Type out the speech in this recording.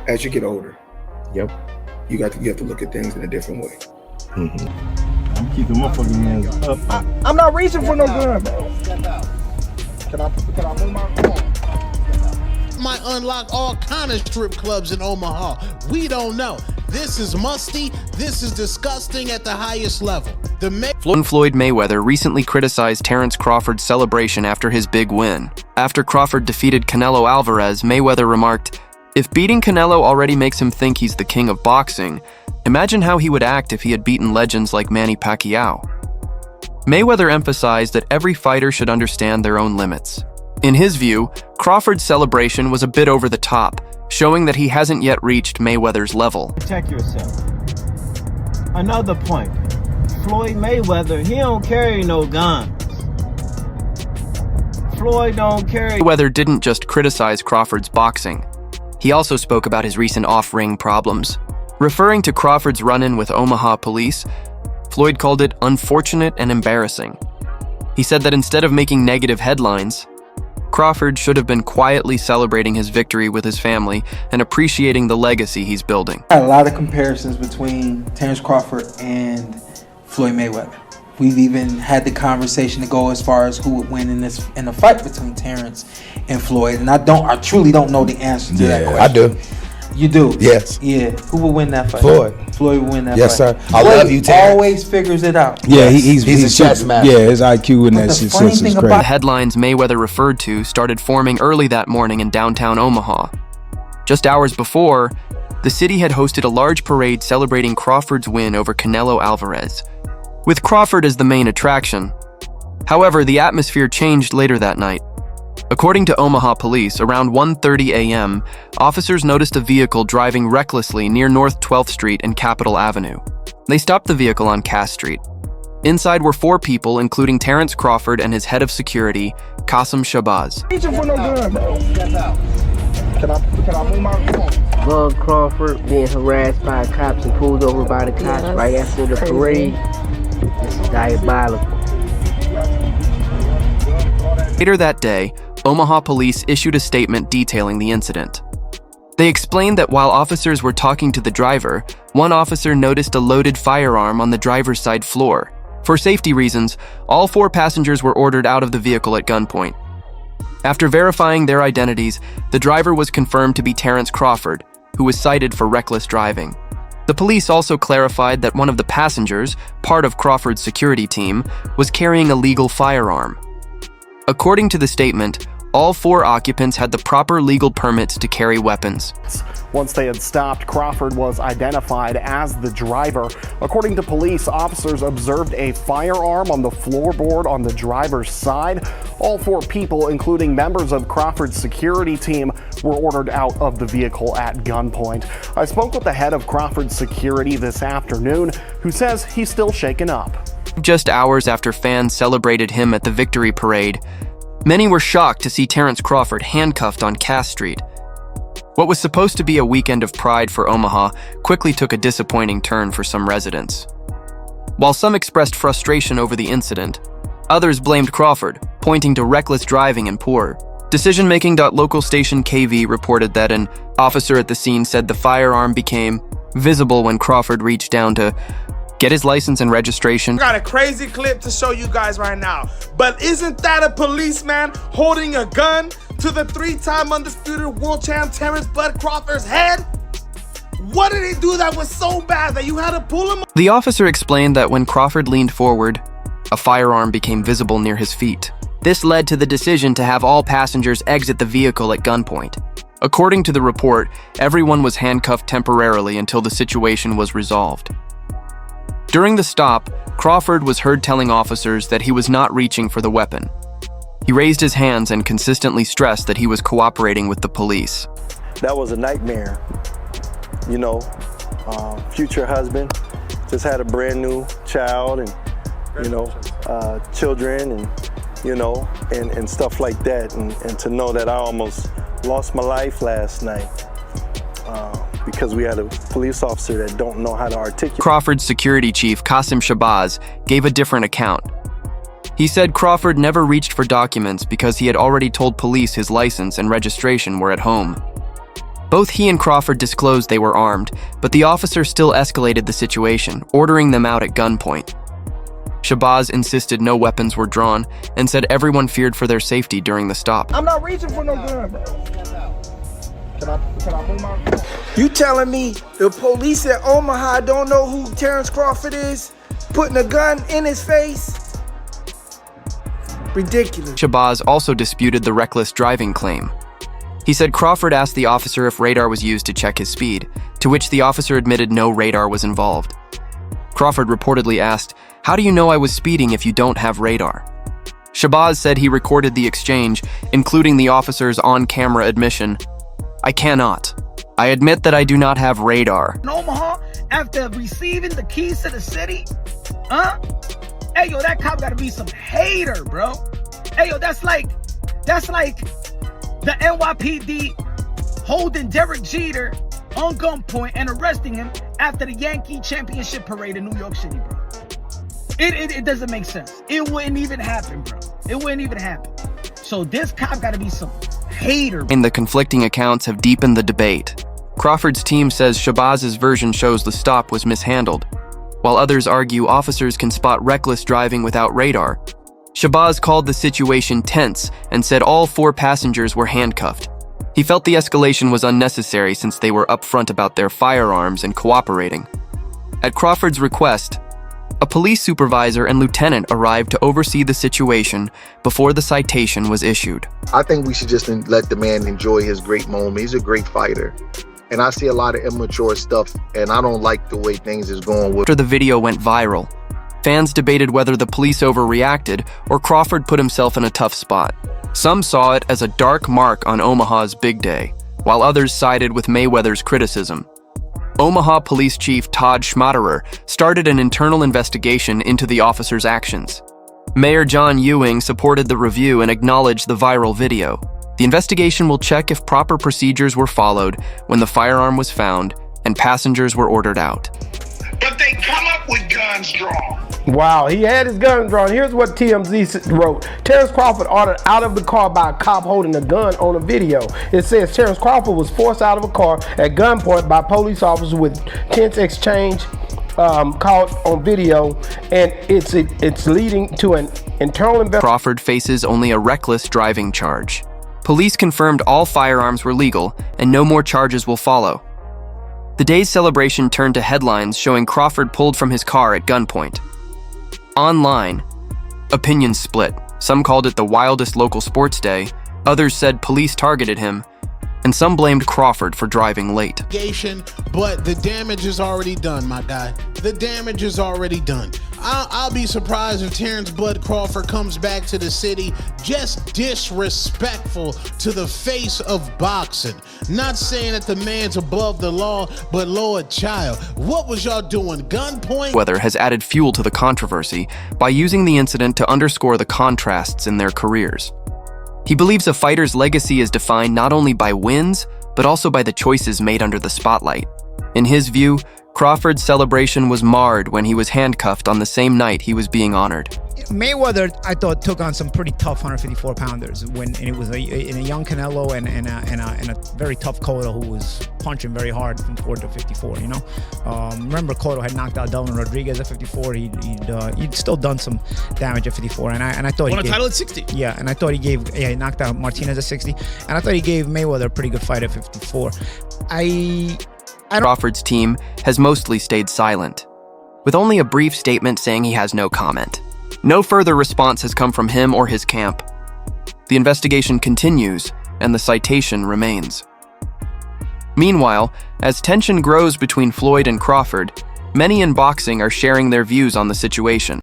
as you get older, Yep. you have to look at things in a different way. Mm-hmm. I'm keeping my fucking hands up. I'm not reaching for no gun, bro. Can I move my phone? Might unlock all kind of strip clubs in Omaha. We don't know. This is musty. This is disgusting at the highest level. Floyd Mayweather recently criticized Terence Crawford's celebration after his big win. After Crawford defeated Canelo Alvarez, Mayweather remarked, "If beating Canelo already makes him think he's the king of boxing, imagine how he would act if he had beaten legends like Manny Pacquiao." Mayweather emphasized that every fighter should understand their own limits. In his view, Crawford's celebration was a bit over the top, showing that he hasn't yet reached Mayweather's level. Protect yourself. Another point, Floyd Mayweather, he don't carry no guns. Floyd don't carry... Mayweather didn't just criticize Crawford's boxing. He also spoke about his recent off-ring problems. Referring to Crawford's run-in with Omaha police, Floyd called it unfortunate and embarrassing. He said that instead of making negative headlines, Crawford should have been quietly celebrating his victory with his family and appreciating the legacy he's building. I had a lot of comparisons between Terence Crawford and Floyd Mayweather. We've even had the conversation to go as far as who would win in the fight between Terence and Floyd, and I truly don't know the answer to that question. I do. You do? Yes. Yeah. Who will win that fight? Floyd. Floyd will win that yes, fight. Yes, sir. I love you, Terence. Always figures it out. Yeah, he's a chess master. Yeah, his IQ and that shit is crazy. The headlines Mayweather referred to started forming early that morning in downtown Omaha. Just hours before, the city had hosted a large parade celebrating Crawford's win over Canelo Alvarez, with Crawford as the main attraction. However, the atmosphere changed later that night. According to Omaha police, around 1:30 a.m., officers noticed a vehicle driving recklessly near North 12th Street and Capitol Avenue. They stopped the vehicle on Cass Street. Inside were 4 people, including Terence Crawford and his head of security, Qasim Shabazz. Can I move my phone? Bug Crawford being harassed by cops and pulled over by the cops right after the parade. This is diabolical. Later that day, Omaha police issued a statement detailing the incident. They explained that while officers were talking to the driver, one officer noticed a loaded firearm on the driver's side floor. For safety reasons, all 4 passengers were ordered out of the vehicle at gunpoint. After verifying their identities, the driver was confirmed to be Terence Crawford, who was cited for reckless driving. The police also clarified that one of the passengers, part of Crawford's security team, was carrying a legal firearm. According to the statement, all 4 occupants had the proper legal permits to carry weapons. Once they had stopped, Crawford was identified as the driver. According to police, officers observed a firearm on the floorboard on the driver's side. All 4 people, including members of Crawford's security team, were ordered out of the vehicle at gunpoint. I spoke with the head of Crawford's security this afternoon, who says he's still shaken up. Just hours after fans celebrated him at the victory parade, many were shocked to see Terence Crawford handcuffed on Cass Street. What was supposed to be a weekend of pride for Omaha quickly took a disappointing turn for some residents. While some expressed frustration over the incident, others blamed Crawford, pointing to reckless driving and poor decision-making. Local station KV reported that an officer at the scene said the firearm became visible when Crawford reached down to get his license and registration. I got a crazy clip to show you guys right now. But isn't that a policeman holding a gun to the 3-time undisputed world champ Terence Bud Crawford's head? What did he do that was so bad that you had to pull him? The officer explained that when Crawford leaned forward, a firearm became visible near his feet. This led to the decision to have all passengers exit the vehicle at gunpoint. According to the report, everyone was handcuffed temporarily until the situation was resolved. During the stop, Crawford was heard telling officers that he was not reaching for the weapon. He raised his hands and consistently stressed that he was cooperating with the police. That was a nightmare. You know, future husband, just had a brand new child and, you know, children and, you know, and stuff like that. And to know that I almost lost my life last night. Because we had a police officer that don't know how to articulate. Crawford's security chief, Qasim Shabazz, gave a different account. He said Crawford never reached for documents because he had already told police his license and registration were at home. Both he and Crawford disclosed they were armed, but the officer still escalated the situation, ordering them out at gunpoint. Shabazz insisted no weapons were drawn and said everyone feared for their safety during the stop. I'm not reaching for no gun, bro. Can I bring my gun? You telling me the police at Omaha don't know who Terence Crawford is? Putting a gun in his face? Ridiculous. Shabazz also disputed the reckless driving claim. He said Crawford asked the officer if radar was used to check his speed, to which the officer admitted no radar was involved. Crawford reportedly asked, "How do you know I was speeding if you don't have radar?" Shabazz said he recorded the exchange, including the officer's on-camera admission, "I cannot. I admit that I do not have radar." In Omaha, after receiving the keys to the city? Huh? Hey, yo, that cop gotta be some hater, bro. Hey, yo, that's like the NYPD holding Derek Jeter on gunpoint and arresting him after the Yankee championship parade in New York City, bro. It doesn't make sense. It wouldn't even happen, bro. It wouldn't even happen. So this cop gotta be some hater. The conflicting accounts have deepened the debate. Crawford's team says Shabazz's version shows the stop was mishandled, while others argue officers can spot reckless driving without radar. Shabazz called the situation tense and said all 4 passengers were handcuffed. He felt the escalation was unnecessary since they were upfront about their firearms and cooperating. At Crawford's request, a police supervisor and lieutenant arrived to oversee the situation before the citation was issued. I think we should just let the man enjoy his great moment. He's a great fighter. And I see a lot of immature stuff, and I don't like the way things is going with. After the video went viral, fans debated whether the police overreacted or Crawford put himself in a tough spot. Some saw it as a dark mark on Omaha's big day, while others sided with Mayweather's criticism. Omaha Police Chief Todd Schmaderer started an internal investigation into the officer's actions. Mayor John Ewing supported the review and acknowledged the viral video. The investigation will check if proper procedures were followed when the firearm was found and passengers were ordered out. But they come up with guns drawn. Wow, he had his gun drawn. Here's what TMZ wrote. Terence Crawford ordered out of the car by a cop holding a gun on a video. It says Terence Crawford was forced out of a car at gunpoint by police officers with tense exchange caught on video, and it's leading to an internal investigation. Crawford faces only a reckless driving charge. Police confirmed all firearms were legal and no more charges will follow. The day's celebration turned to headlines showing Crawford pulled from his car at gunpoint. Online, opinions split. Some called it the wildest local sports day, others said police targeted him, and some blamed Crawford for driving late. But the damage is already done, my guy. The damage is already done. I'll be surprised if Terence Bud Crawford comes back to the city just disrespectful to the face of boxing. Not saying that the man's above the law, but Lord child, what was y'all doing? Gunpoint? Mayweather has added fuel to the controversy by using the incident to underscore the contrasts in their careers. He believes a fighter's legacy is defined not only by wins, but also by the choices made under the spotlight. In his view, Crawford's celebration was marred when he was handcuffed on the same night he was being honored. Mayweather, I thought, took on some pretty tough 154-pounders and it was in a young Canelo and a very tough Cotto who was punching very hard from 4 to 54. You know, remember Cotto had knocked out Delvin Rodriguez at 54. He'd still done some damage at 54, and I thought won a title at 60. Yeah, and I thought he knocked out Martinez at 60, and I thought he gave Mayweather a pretty good fight at 54. Crawford's team has mostly stayed silent, with only a brief statement saying he has no comment. No further response has come from him or his camp. The investigation continues, and the citation remains. Meanwhile, as tension grows between Floyd and Crawford, many in boxing are sharing their views on the situation.